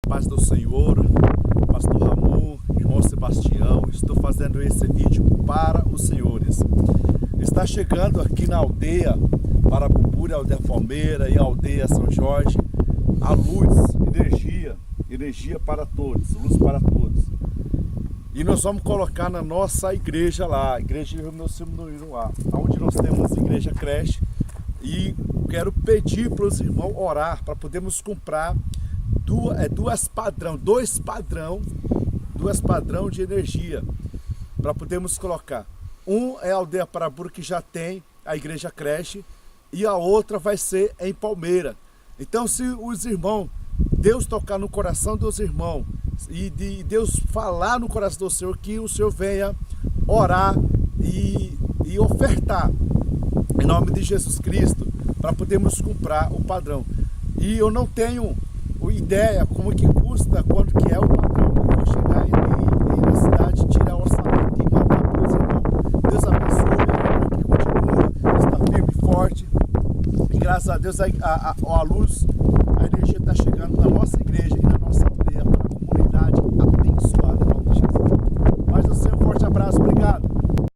Paz do Senhor, Pastor Ramon, irmão Sebastião, estou fazendo esse vídeo para os senhores. Está chegando aqui na aldeia Parabuburi, aldeia Palmeira e aldeia São Jorge, a luz, energia para todos, luz para todos. E nós vamos colocar na nossa igreja lá, a igreja de meu Simuíno lá, onde nós temos a igreja creche. E quero pedir para os irmãos orar para podermos comprar dois padrão de energia para podermos colocar. Um é a aldeia Parabuburi, que já tem a igreja creche, e a outra vai ser em Palmeira. Então, se os irmãos, Deus tocar no coração dos irmãos e Deus falar no coração do Senhor, que o Senhor venha orar e ofertar em nome de Jesus Cristo para podermos comprar o padrão. E eu não tenho ideia como que custa, quanto que é o padrão. Eu vou chegar aí na cidade, tirar o orçamento e mandar para os irmãos. Deus abençoe, que continua, está firme e forte. E graças a Deus a luz, a energia está chegando na nossa igreja e na nossa